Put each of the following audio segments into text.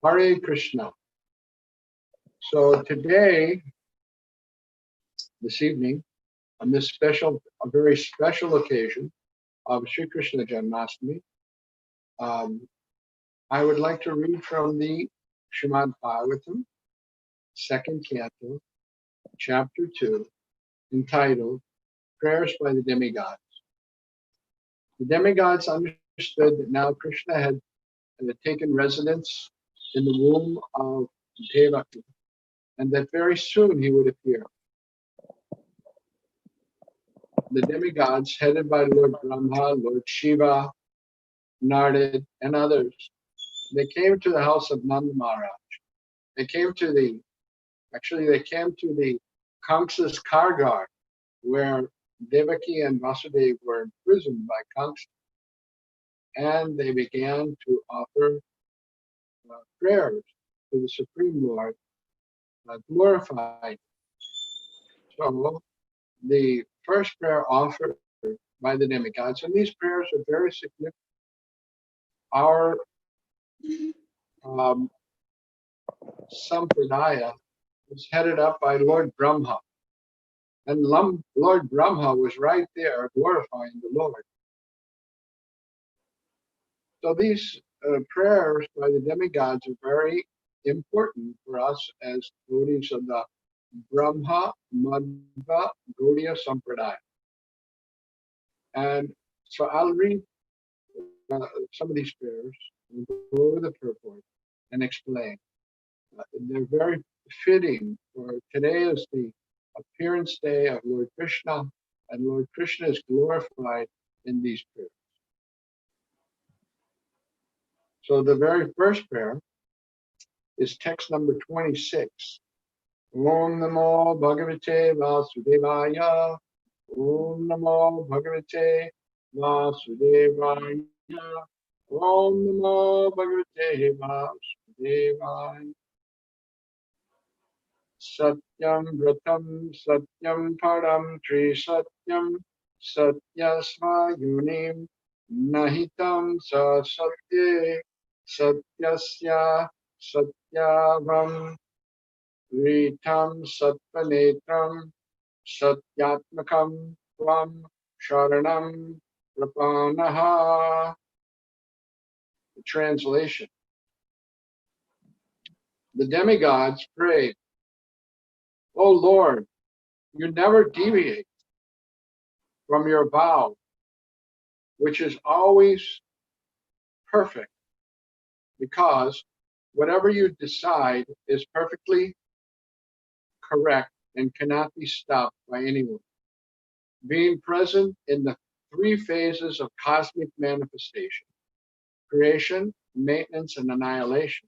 Hare Krishna. So today, this evening, on this a very special occasion of Sri Krishna Janmashtami, I would like to read from the Srimad Bhagavatam, second canto, chapter 2, entitled Prayers by the Demigods. The demigods understood that now Krishna had taken residence in the womb of Devaki, and that very soon he would appear. The demigods, headed by Lord Brahma, Lord Shiva, Narad, and others, they came to the house of Nanda Maharaj. They came to the Kamsa's Kargar, where Devaki and Vasudeva were imprisoned by Kamsa. And they began to offer prayers to the Supreme Lord, glorified. So the first prayer offered by the demigods, and these prayers are very significant. Our Sampradaya was headed up by Lord Brahma, and Lord Brahma was right there glorifying the Lord. So these prayers by the demigods are very important for us as devotees of the Brahma Madhva Gaudiya Sampradaya. And so I'll read some of these prayers and go over the purport and explain. They're very fitting, for today is the appearance day of Lord Krishna, and Lord Krishna is glorified in these prayers. So the very first prayer is text number 26. Om Namo Bhagavate Vasudevaya. Om Namo Bhagavate Vasudevaya. Om Namo Bhagavate Vasudevaya. Satyam Vratam Satyam Param Tri Satyam Satyasma Yunim Nahitam Sa Satye Satyasya Satyavam Ritam Satpanetram Satyatmakam Tvam Sharanam Prapanaha. The translation. The demigods prayed, O Lord, you never deviate from your vow, which is always perfect, because whatever you decide is perfectly correct and cannot be stopped by anyone. Being present in the three phases of cosmic manifestation, creation, maintenance, and annihilation,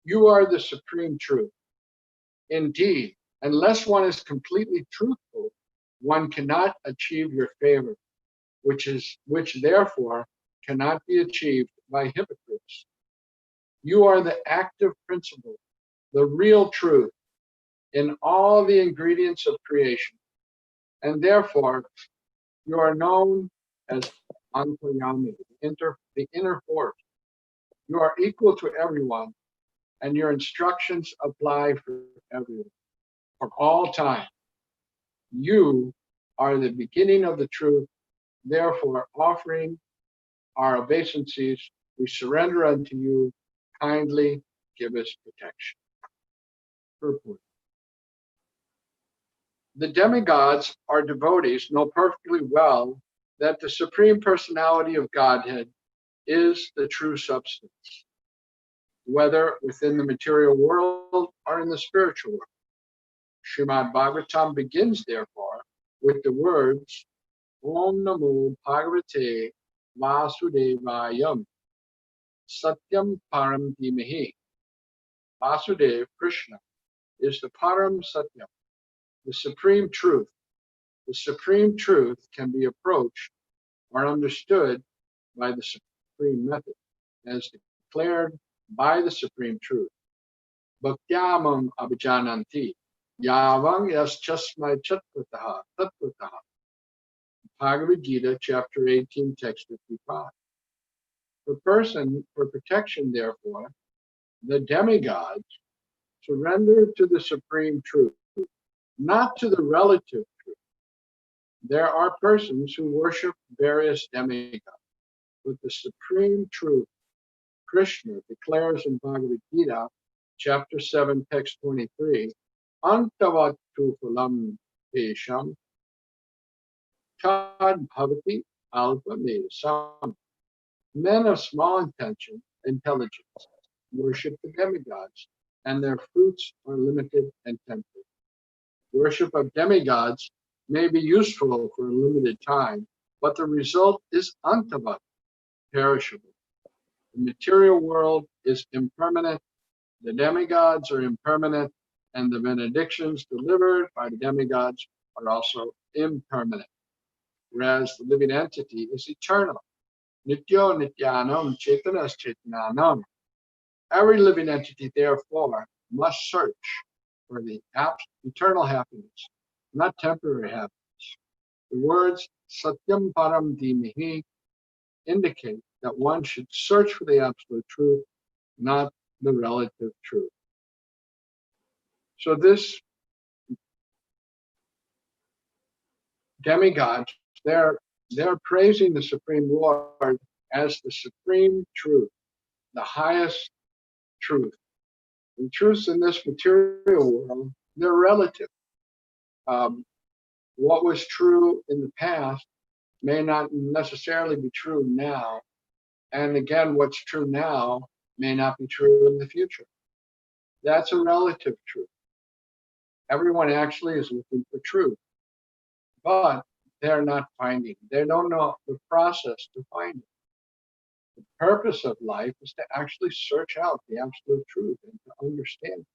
you are the supreme truth. Indeed, unless one is completely truthful, one cannot achieve your favor, which therefore cannot be achieved by hypocrites. You are the active principle, the real truth in all the ingredients of creation, and therefore you are known as Antaryami, the inner force. You are equal to everyone, and your instructions apply for everyone, for all time. You are the beginning of the truth. Therefore, offering our obeisances, we surrender unto you. Kindly give us protection. Purport. The demigods, our devotees, know perfectly well that the Supreme Personality of Godhead is the true substance, whether within the material world or in the spiritual world. Srimad Bhagavatam begins, therefore, with the words, Om Namo Bhagavate Vasudevayam Satyam Param Dhimahi. Vasudeva, Krishna, is the Param Satyam, the supreme truth. The supreme truth can be approached or understood by the supreme method, as declared by the supreme truth. Bhaktyamam abhijananti, yavang yaschasmai chattvataha. Bhagavad Gita, chapter 18, text 55. For protection, therefore, the demigods surrender to the supreme truth, not to the relative truth. There are persons who worship various demigods, but the supreme truth, Krishna, declares in Bhagavad Gita, chapter 7, text 23, Antavat tu phalam tesham tad bhavati alpa medasam. Men of small intelligence worship the demigods, and their fruits are limited and temporary. Worship of demigods may be useful for a limited time, but the result is antavat, perishable. The material world is impermanent, the demigods are impermanent, and the benedictions delivered by the demigods are also impermanent, whereas the living entity is eternal. Nityo nityanam chetanas chetananam. Every living entity, therefore, must search for the eternal happiness, not temporary happiness. The words Satyam Param Dhimihi indicate that one should search for the absolute truth, not the relative truth. So this demigods, they're praising the Supreme Lord as the supreme truth, the highest truth. And truths in this material world, they're relative. What was true in the past may not necessarily be true now. And again, what's true now may not be true in the future. That's a relative truth. Everyone actually is looking for truth, but they're not finding it. They don't know the process to find it. The purpose of life is to actually search out the absolute truth and to understand it.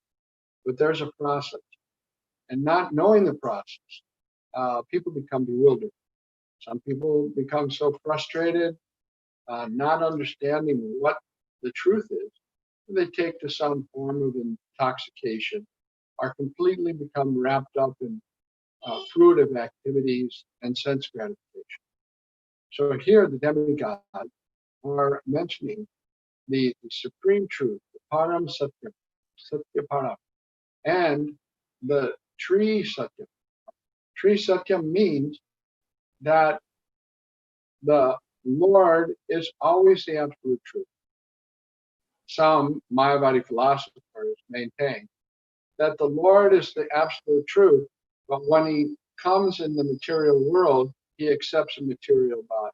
But there's a process. And not knowing the process, people become bewildered. Some people become so frustrated, not understanding what the truth is, they take to some form of intoxication, are completely become wrapped up in fruitive activities and sense gratification. So here the demigods are mentioning the supreme truth, the param satyam, satya param, and the tree satyam. Tree satyam means that the Lord is always the absolute truth. Some Mayavadi philosophers maintain that the Lord is the absolute truth, but when he comes in the material world, he accepts a material body.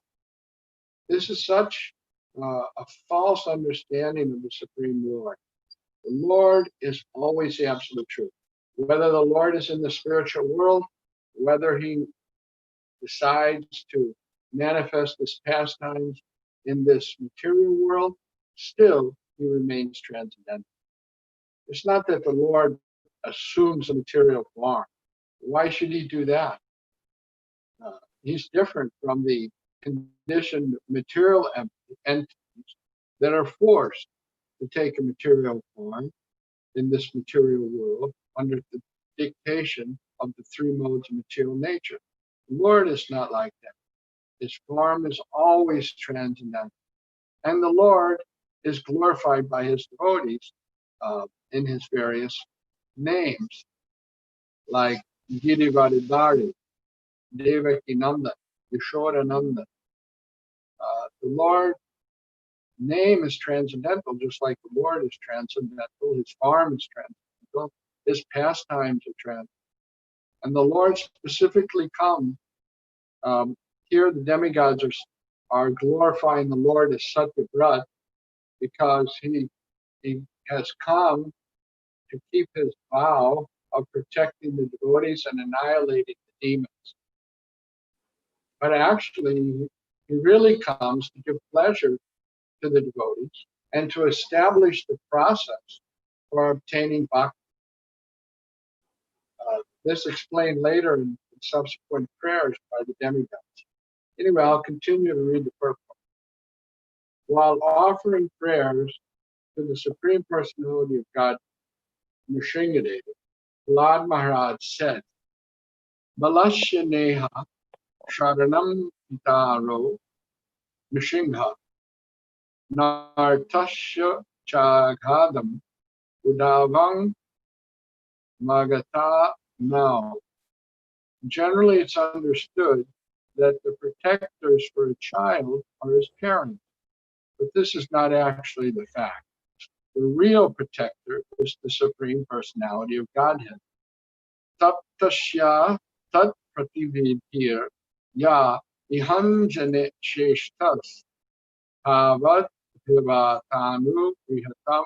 This is such a false understanding of the Supreme Lord. The Lord is always the absolute truth. Whether the Lord is in the spiritual world, whether he decides to manifest his pastimes in this material world, still he remains transcendental. It's not that the Lord assumes a material form. Why should he do that? He's different from the conditioned material entities that are forced to take a material form in this material world under the dictation of the three modes of material nature. The Lord is not like that. His form is always transcendental. And the Lord is glorified by his devotees in his various names, like Girivardhari, Devaki Nanda, Yashodananda. The Lord's name is transcendental, just like the Lord is transcendental. His form is transcendental. His pastimes are transcendental. And the Lord specifically come. Here the demigods are glorifying the Lord as Satyabrat because he has come to keep his vow of protecting the devotees and annihilating the demons. But actually, he really comes to give pleasure to the devotees and to establish the process for obtaining bhakti. This explained later in subsequent prayers by the demigods. Anyway, I'll continue to read the purport. While offering prayers to the Supreme Personality of God, Nrsingadeva, Prahlad Maharaj said, Balashya Neha Sharanam Pitaro Nishingha Nartasya Chaghadam Udavang Magata Now. Generally, it's understood that the protectors for a child are his parents, but this is not actually the fact. The real protector is the Supreme Personality of Godhead. Taptasya tat pratividhir ya ihanjane sheshtas bhavat vivatanu vihatam